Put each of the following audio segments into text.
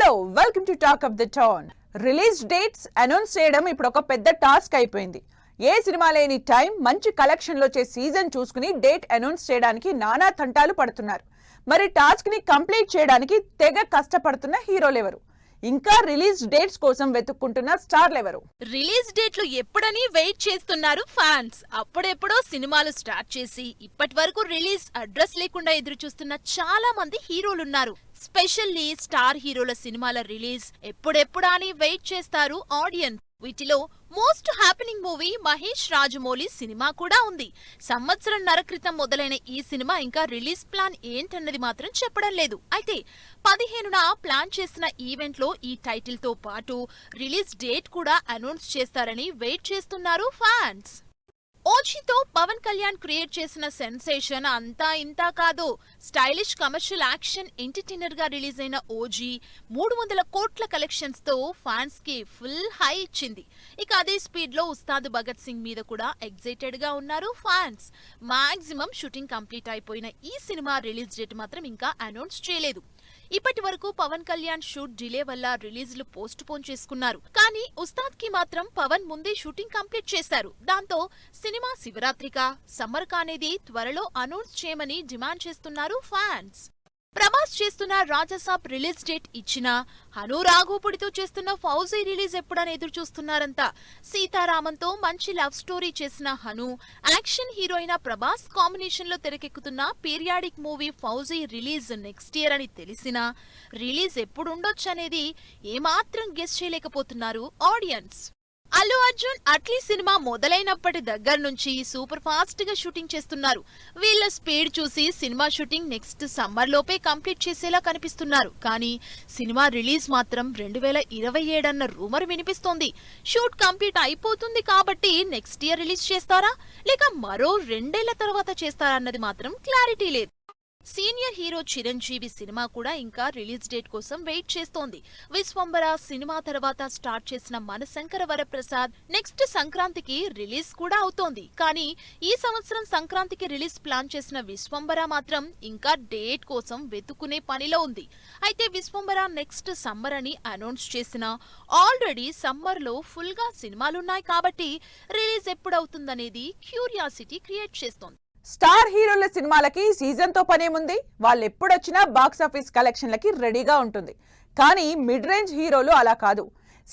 Hello welcome to talk of the town. Release dates announce చేయడం ఇప్పుడు ఒక పెద్ద టాస్క్ అయిపోయింది. ఏ సినిమా లేని టైం మంచి కలెక్షన్ లో వచ్చే సీజన్ చూసుకుని డేట్ అనౌన్స్ చేయడానికి నానా తంటాలు పడుతున్నారు. మరి టాస్క్ ని కంప్లీట్ చేయడానికి తెగ కష్టపడుతున్న హీరోలు ఎవరు? ఇంకా రిలీజ్ డేట్స్ కోసం వెతుక్కుంటున్న స్టార్లు ఎవరు? రిలీజ్ డేట్లు ఎప్పుడని వెయిట్ చేస్తున్నారు ఫ్యాన్స్. అప్పుడెప్పుడో సినిమాలు స్టార్ట్ చేసి ఇప్పటి వరకు రిలీజ్ అడ్రస్ లేకుండా ఎదురు చూస్తున్న చాలా మంది హీరోలున్నారు. స్పెషల్లీ స్టార్ హీరోల సినిమాల రిలీజ్ ఎప్పుడెప్పుడా అని వెయిట్ చేస్తారు ఆడియన్స్. వీటిలో most happening movie Mahesh Rajamouli cinema కూడా ఉంది. సంవత్సరంన్నర క్రితం మొదలైన ఈ సినిమా ఇంకా రిలీజ్ ప్లాన్ ఏంటన్నది మాత్రం చెప్పడం లేదు. అయితే 15న ప్లాన్ చేసిన ఈవెంట్ లో ఈ టైటిల్ తో పాటు రిలీజ్ డేట్ కూడా అనౌన్స్ చేస్తారని వెయిట్ చేస్తున్నారు ఫ్యాన్స్. ఓజీతో పవన్ కళ్యాణ్ క్రియేట్ చేసిన సెన్సేషన్ అంతా ఇంతా కాదు. స్టైలిష్ కమర్షియల్ యాక్షన్ ఎంటర్టైనర్ గా రిలీజ్ అయిన ఓజీ 300 కోట్ల కలెక్షన్స్ తో ఫ్యాన్స్ కి ఫుల్ హై ఇచ్చింది. ఇక అదే స్పీడ్ లో ఉస్తాద్ భగత్ సింగ్ మీద కూడా ఎక్సైటెడ్ గా ఉన్నారు ఫ్యాన్స్. మాక్సిమం షూటింగ్ కంప్లీట్ అయిపోయిన ఈ సినిమా రిలీజ్ డేట్ మాత్రం ఇంకా అనౌన్స్ చేయలేదు. ఇప్పటి వరకు పవన్ కళ్యాణ్ షూట్ డిలే వల్ల రిలీజ్లు పోస్ట్ పోన్ చేసుకున్నారు. కానీ ఉస్తాద్ కి మాత్రం పవన్ ముందే షూటింగ్ కంప్లీట్ చేశారు. దాంతో సినిమా శివరాత్రికా సమ్మర్ అనేది త్వరలో అనౌన్స్ చేయమని డిమాండ్ చేస్తున్నారు ఫ్యాన్స్. ప్రభాస్ చేస్తున్న రాజాసాబ్ రిలీజ్ డేట్ ఇచ్చినా హను రాఘోపుడితో చేస్తున్న ఫౌజీ రిలీజ్ ఎప్పుడని ఎదురు చూస్తున్నారంతా. సీతారామంతో మంచి లవ్ స్టోరీ చేసిన Hanu action heroine Prabhas combination లో తెరకెక్కుతున్న periodic movie fauji release next year అని తెలిసినా రిలీజ్ ఎప్పుడుండొచ్చనేది ఏమాత్రం గెస్ చేయలేకపోతున్నారు ఆడియన్స్. అల్లు అర్జున్ అట్లీ సినిమా మొదలైనప్పటి దగ్గర నుంచి సూపర్ ఫాస్ట్ గా షూటింగ్ చేస్తున్నారు. వీళ్ళ స్పీడ్ చూసి సినిమా షూటింగ్ నెక్స్ట్ సమ్మర్ లోపే కంప్లీట్ చేసేలా కనిపిస్తున్నారు. కానీ సినిమా రిలీజ్ మాత్రం 2027 అన్న రూమర్ వినిపిస్తోంది. షూట్ కంప్లీట్ అయిపోతుంది కాబట్టి నెక్స్ట్ ఇయర్ రిలీజ్ చేస్తారా లేక మరో 2 ఏళ్ల తర్వాత చేస్తారా అన్నది మాత్రం క్లారిటీ లేదు. సీనియర్ హీరో చిరంజీవి సినిమా కూడా ఇంకా రిలీజ్ డేట్ కోసం వెయిట్ చేస్తోంది. విశ్వంబర సినిమా తర్వాత స్టార్ట్ చేసిన మనశంకర వరప్రసాద్ నెక్స్ట్ సంక్రాంతికి రిలీజ్ కూడా అవుతోంది. కానీ ఈ సంవత్సరం సంక్రాంతికి రిలీజ్ ప్లాన్ చేసిన విశ్వంబర మాత్రం ఇంకా డేట్ కోసం వెతుకునే పనిలో ఉంది. అయితే విశ్వంబర నెక్స్ట్ సమ్మర్ అని అనౌన్స్ చేసినా ఆల్రెడీ సమ్మర్ లో ఫుల్ గా సినిమాలున్నాయి కాబట్టి రిలీజ్ ఎప్పుడవుతుందనేది క్యూరియాసిటీ క్రియేట్ చేస్తోంది. స్టార్ హీరోల సినిమాలకి సీజన్ తో పనేముంది? వాళ్ళు ఎప్పుడొచ్చినా బాక్స్ ఆఫీస్ కలెక్షన్లకి రెడీగా ఉంటుంది. కానీ మిడ్ రేంజ్ హీరోలు అలా కాదు.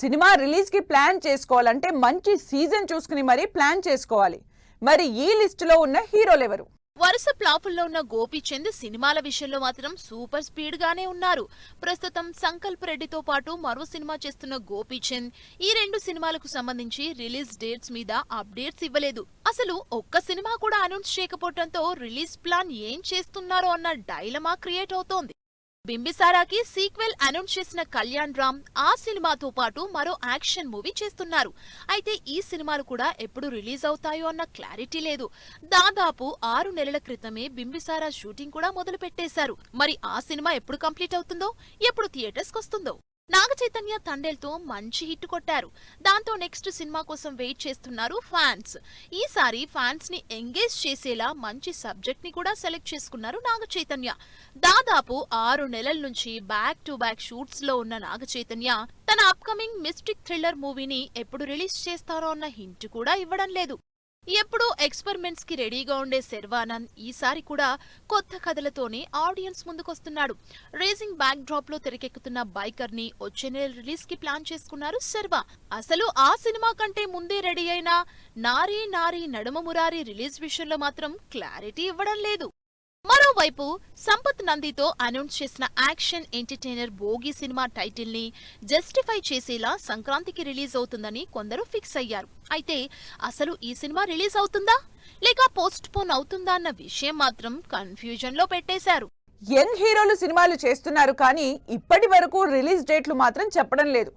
సినిమా రిలీజ్ కి ప్లాన్ చేసుకోవాలంటే మంచి సీజన్ చూసుకుని మరీ ప్లాన్ చేసుకోవాలి. మరి ఈ లిస్టులో ఉన్న హీరోలు ఎవరు? వరుస ఫ్లాపుల్లో ఉన్న గోపీచంద్ సినిమాల విషయంలో మాత్రం సూపర్ స్పీడ్ గానే ఉన్నారు. ప్రస్తుతం సంకల్ప్ రెడ్డితో పాటు మరో సినిమా చేస్తున్న గోపీచంద్ ఈ 2 సినిమాలకు సంబంధించి రిలీజ్ డేట్స్ మీద అప్డేట్స్ ఇవ్వలేదు. అసలు ఒక్క సినిమా కూడా అనౌన్స్ చేయకపోవడంతో రిలీజ్ ప్లాన్ ఏం చేస్తున్నారో అన్న డైలమా క్రియేట్ అవుతోంది. బింబిసారాకి సీక్వెల్ అనౌన్స్ చేసిన కళ్యాణ్ రామ్ ఆ సినిమాతో పాటు మరో యాక్షన్ మూవీ చేస్తున్నారు. అయితే ఈ సినిమాలు కూడా ఎప్పుడు రిలీజ్ అవుతాయో అన్న క్లారిటీ లేదు. దాదాపు 6 నెలల క్రితమే బింబిసారా షూటింగ్ కూడా మొదలు పెట్టేశారు. మరి ఆ సినిమా ఎప్పుడు కంప్లీట్ అవుతుందో, ఎప్పుడు థియేటర్స్ కొస్తుందో. నాగ చైతన్య తండేల్తో మంచి హిట్ కొట్టారు. దాంతో నెక్స్ట్ సినిమా కోసం వెయిట్ చేస్తున్నారు ఫ్యాన్స్. ఈసారి ఫ్యాన్స్ ని ఎంగేజ్ చేసేలా మంచి సబ్జెక్ట్ ని కూడా సెలెక్ట్ చేసుకున్నారు నాగ చైతన్య. దాదాపు 6 నెలల నుంచి బ్యాక్ టు బ్యాక్ షూట్స్ లో ఉన్న నాగ చైతన్య తన అప్కమింగ్ మిస్టిక్ థ్రిల్లర్ మూవీని ఎప్పుడు రిలీజ్ చేస్తారో అన్న హింట్ కూడా ఇవ్వడం లేదు. ఎప్పుడూ ఎక్స్పెరిమెంట్స్ కి రెడీగా ఉండే శర్వానంద్ ఈసారి కూడా కొత్త కథలతోనే ఆడియన్స్ ముందుకొస్తున్నాడు. రేసింగ్ బ్యాక్ డ్రాప్ లో తెరకెక్కుతున్న బైకర్ ని వచ్చే నెల రిలీజ్ కి ప్లాన్ చేసుకున్నారు శర్వా. అసలు ఆ సినిమా కంటే ముందే రెడీ అయిన నారీ నారీ నడుమ మురారి రిలీజ్ విషయంలో మాత్రం క్లారిటీ ఇవ్వడం లేదు. మరోవైపు సంపత్ నందితో అనౌన్స్ చేసిన action entertainer Bhogi cinema title ని జస్టిఫై చేసేలా సంక్రాంతికి రిలీజ్ అవుతుందని కొందరు ఫిక్స్ అయ్యారు. అయితే అసలు ఈ సినిమా రిలీజ్ అవుతుందా లేక పోస్ట్ పోన్ అవుతుందా అన్న విషయం మాత్రం కన్ఫ్యూజన్ లో పెట్టేశారు. యంగ్ హీరోలు సినిమాలు చేస్తున్నారు కానీ ఇప్పటి వరకు రిలీజ్ డేట్లు మాత్రం చెప్పడం లేదు.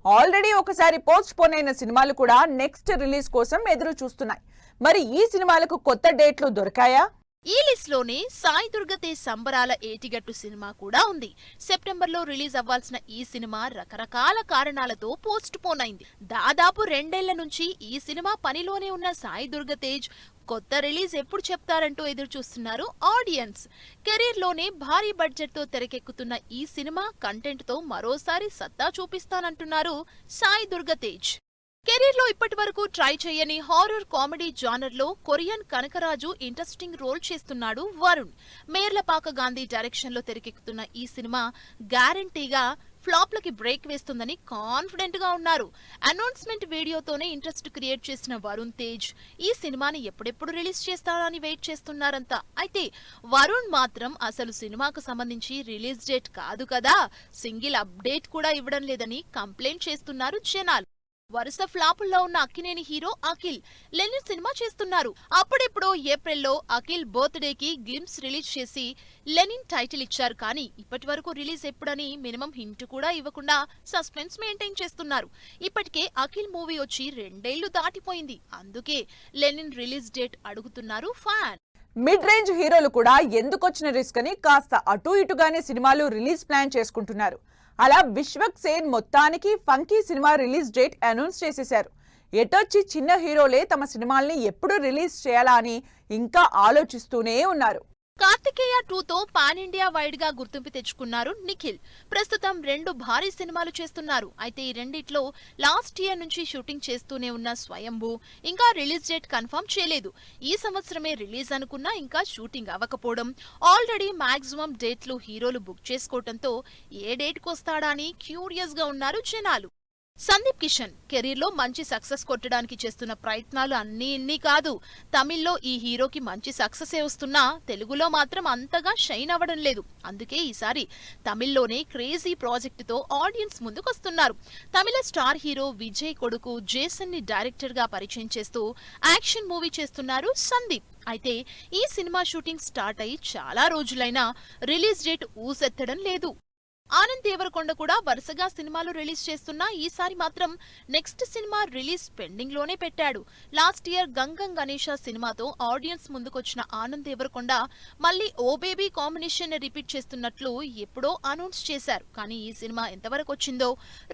ఆల్రెడీ ఒకసారి పోస్ట్ పోన్ అయిన సినిమాలు కూడా నెక్స్ట్ రిలీజ్ కోసం ఎదురు చూస్తున్నాయి. మరి ఈ సినిమాలకు కొత్త డేట్లు దొరికాయా? ఈ లిస్ట్ లోనే సాయి దుర్గతేజ్ సంబరాల ఏటిగట్టు సినిమా కూడా ఉంది. సెప్టెంబర్ లో రిలీజ్ అవ్వాల్సిన ఈ సినిమా రకరకాల కారణాలతో పోస్ట్ పోన్ అయింది. దాదాపు 2 ఏళ్ల నుంచి ఈ సినిమా పనిలోనే ఉన్న సాయి దుర్గతేజ్ కొత్త రిలీజ్ ఎప్పుడు చెప్తారంటూ ఎదురు చూస్తున్నారు ఆడియన్స్. కెరీర్ లోనే భారీ బడ్జెట్ తో తెరకెక్కుతున్న ఈ సినిమా కంటెంట్ తో మరోసారి సత్తా చూపిస్తానంటున్నారు సాయి దుర్గ తేజ్. కెరీర్ లో ఇప్పటి వరకు ట్రై చేయని హారర్ కామెడీ జానర్ లో కొరియన్ కనకరాజు ఇంట్రెస్టింగ్ రోల్ చేస్తున్నాడు వరుణ్. మేర్లపాక గాంధీ డైరెక్షన్ లో తెరకెక్కుతున్న ఈ సినిమా గ్యారంటీగా ఫ్లాప్లకి బ్రేక్ వేస్తుందని కాన్ఫిడెంట్ గా ఉన్నారు. అనౌన్స్మెంట్ వీడియోతోనే ఇంట్రెస్ట్ క్రియేట్ చేసిన వరుణ్ తేజ్ ఈ సినిమాని ఎప్పుడెప్పుడు రిలీజ్ చేస్తారని వెయిట్ చేస్తున్నారంతా. అయితే వరుణ్ మాత్రం అసలు సినిమాకు సంబంధించి రిలీజ్ డేట్ కాదు కదా, సింగిల్ అప్డేట్ కూడా ఇవ్వడం లేదని కంప్లైంట్ చేస్తున్నారు జనాలు. వరుస ఫ్లాపుల్లో ఉన్న Akkineni hero Akhil Lenin cinema చేస్తున్నారు. అప్పుడెప్పుడో ఏప్రిల్లో అఖిల్ బర్త్డే కి గ్లిమ్స్ రిలీజ్ చేసి లెనిన్ టైటిల్ ఇచ్చారు. కానీ ఇప్పటి వరకు రిలీజ్ ఎప్పుడని మినిమం హింట్ కూడా ఇవ్వకుండా సస్పెన్స్ మెయింటైన్ చేస్తున్నారు. ఇప్పటికే అఖిల్ మూవీ వచ్చి 2 ఏళ్లు దాటిపోయింది. అందుకే లెనిన్ రిలీజ్ డేట్ అడుగుతున్నారు ఫ్యాన్. మిడ్ రేంజ్ హీరోలు కూడా ఎందుకొచ్చిన రిస్క్ అని కాస్త అటు ఇటుగానే సినిమాలు రిలీజ్ ప్లాన్ చేసుకుంటున్నారు. అలా విశ్వక్ సేన్ మొత్తానికి funky cinema release date announce చేసేశారు. ఎటొచ్చి చిన్న హీరోలే తమ సినిమాల్ని ఎప్పుడు రిలీజ్ చేయాలా అని ఇంకా ఆలోచిస్తూనే ఉన్నారు. కార్తికేయ 2తో పాన్ ఇండియా వైడ్ గా గుర్తింపు తెచ్చుకున్నారు నిఖిల్. ప్రస్తుతం 2 భారీ సినిమాలు చేస్తున్నారు. అయితే ఈ రెండిట్లో లాస్ట్ ఇయర్ నుంచి షూటింగ్ చేస్తూనే ఉన్న స్వయంభూ ఇంకా రిలీజ్ డేట్ కన్ఫర్మ్ చేయలేదు. ఈ సంవత్సరమే రిలీజ్ అనుకున్నా ఇంకా షూటింగ్ అవ్వకపోవడం, ఆల్రెడీ మాక్సిమం డేట్లు హీరోలు బుక్ చేసుకోవడంతో ఏ డేట్కి వస్తాడా అని క్యూరియస్ గా ఉన్నారు జనాలు. సందీప్ కిషన్ కెరీర్ లో మంచి సక్సెస్ కొట్టడానికి చేస్తున్న ప్రయత్నాలు అన్నీ ఇన్ని కాదు. తమిళ్లో ఈ హీరోకి మంచి సక్సెస్ వస్తున్నా తెలుగులో మాత్రం అంతగా షైన్ అవ్వడం లేదు. అందుకే ఈసారి తమిళ్లోనే క్రేజీ ప్రాజెక్ట్ తో ఆడియన్స్ ముందుకొస్తున్నారు. తమిళ స్టార్ హీరో విజయ్ కొడుకు జేసన్ ని డైరెక్టర్ గా పరిచయం చేస్తూ యాక్షన్ మూవీ చేస్తున్నారు సందీప్. అయితే ఈ సినిమా షూటింగ్ స్టార్ట్ అయి చాలా రోజులైనా రిలీజ్ డేట్ ఊసెత్తడం లేదు. ఆనంద్ దేవరకొండ కూడా వరుసగా సినిమాలు రిలీజ్ చేస్తున్నా ఈసారి మాత్రం నెక్స్ట్ సినిమా రిలీజ్ పెండింగ్ లోనే పెట్టాడు. లాస్ట్ ఇయర్ గంగం గణేష సినిమాతో ఆడియన్స్ ముందుకొచ్చిన ఆనంద్ దేవరకొండ మళ్ళీ ఓ బేబీ కాంబినేషన్ రిపీట్ చేస్తున్నట్లు ఎప్పుడో అనౌన్స్ చేశారు. కానీ ఈ సినిమా ఎంతవరకు వచ్చిందో,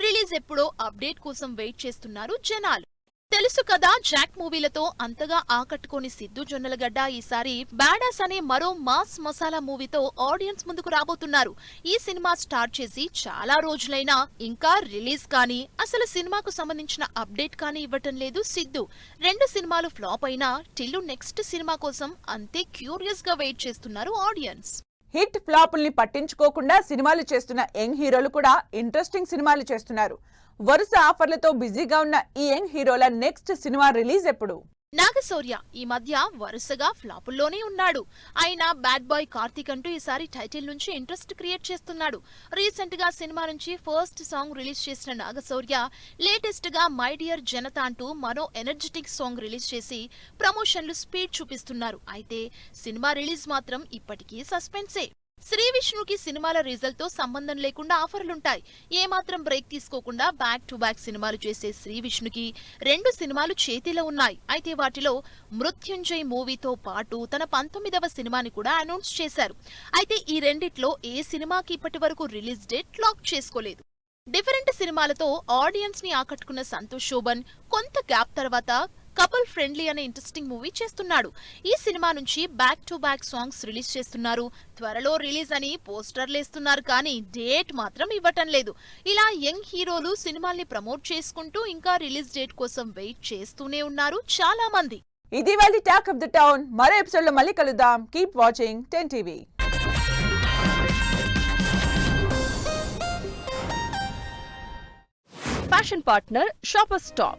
రిలీజ్ ఎప్పుడో అప్డేట్ కోసం వెయిట్ చేస్తున్నారు జనాలు. తెలుసు కదా, జాక్ మూవీలతో అంతగా ఆకట్టుకోని సిద్ధు జొన్నలగడ్డ ఈసారి బ్యాడాస్ అనే మరో మాస్ మసాలా మూవీతో ఆడియన్స్ ముందుకు రాబోతున్నారు. ఈ సినిమా స్టార్ట్ చేసి చాలా రోజులైనా ఇంకా రిలీజ్ కానీ అసలు సినిమాకు సంబంధించిన అప్డేట్ కానీ ఇవ్వటం లేదు సిద్ధు. 2 సినిమాలు ఫ్లాప్ అయినా టిల్లు నెక్స్ట్ సినిమా కోసం అంతే క్యూరియస్ గా వెయిట్ చేస్తున్నారు ఆడియన్స్. హిట్ ఫ్లాపుల్ని పట్టించుకోకుండా సినిమాలు చేస్తున్న యంగ్ హీరోలు కూడా ఇంట్రెస్టింగ్ సినిమాలు చేస్తున్నారు. వరుస ఆఫర్లతో బిజీగా ఉన్న ఈ యంగ్ హీరోల నెక్స్ట్ సినిమా రిలీజ్ ఎప్పుడు? నాగశౌర్య ఈ మధ్య వరుసగా ఫ్లాపుల్లోనే ఉన్నాడు. ఆయన బ్యాడ్ బాయ్ కార్తీక్ అంటూ ఈసారి టైటిల్ నుంచి ఇంట్రెస్ట్ క్రియేట్ చేస్తున్నాడు. రీసెంట్ గా సినిమా నుంచి ఫస్ట్ సాంగ్ రిలీజ్ చేసిన నాగశౌర్య లేటెస్ట్ గా మై డియర్ జనత అంటూ మరో ఎనర్జెటిక్ సాంగ్ రిలీజ్ చేసి ప్రమోషన్లు స్పీడ్ చూపిస్తున్నారు. అయితే సినిమా రిలీజ్ మాత్రం ఇప్పటికీ సస్పెన్సే. శ్రీ విష్ణుకి సినిమాల రిజల్ట్ తో సంబంధం లేకుండా ఆఫర్లుంటాయి. ఏమాత్రం బ్రేక్ తీసుకోకుండా బ్యాక్ టు బ్యాక్ సినిమాలు చేసే శ్రీ విష్ణుకి 2 సినిమాలు చేతిలో ఉన్నాయి. అయితే వాటిలో మృత్యుంజయ్ మూవీతో పాటు తన 19వ సినిమాని కూడా అనౌన్స్ చేశారు. అయితే ఈ రెండిట్లో ఏ సినిమాకి ఇప్పటి వరకు రిలీజ్ డేట్ లాక్ చేసుకోలేదు. డిఫరెంట్ సినిమాలతో ఆడియన్స్ ని ఆకట్టుకున్న సంతోష్ శోభన్ కొంత గ్యాప్ తర్వాత కపుల్ ఫ్రెండ్లీ అనే ఇంట్రెస్టింగ్ మూవీ చేస్తున్నాడు. ఈ సినిమా నుంచి back to back songs release చేస్తున్నారు. త్వరలో రిలీజ్ అని పోస్టర్లేస్తున్నారు కానీ డేట్ మాత్రం ఇవ్వటం లేదు. ఇలా యంగ్ హీరోలు సినిమాల్ని ప్రమోట్ చేసుకుంటూ ఇంకా రిలీజ్ డేట్ కోసం వెయిట్ చేస్తూనే ఉన్నారు చాలా మంది. ఇది వాళ్ళ టాక్ ఆఫ్ ది టౌన్. మరో ఎపిసోడ్ లో మళ్ళీ కలుద్దాం. Keep watching 10 TV. Fashion partner Shoppers Stop.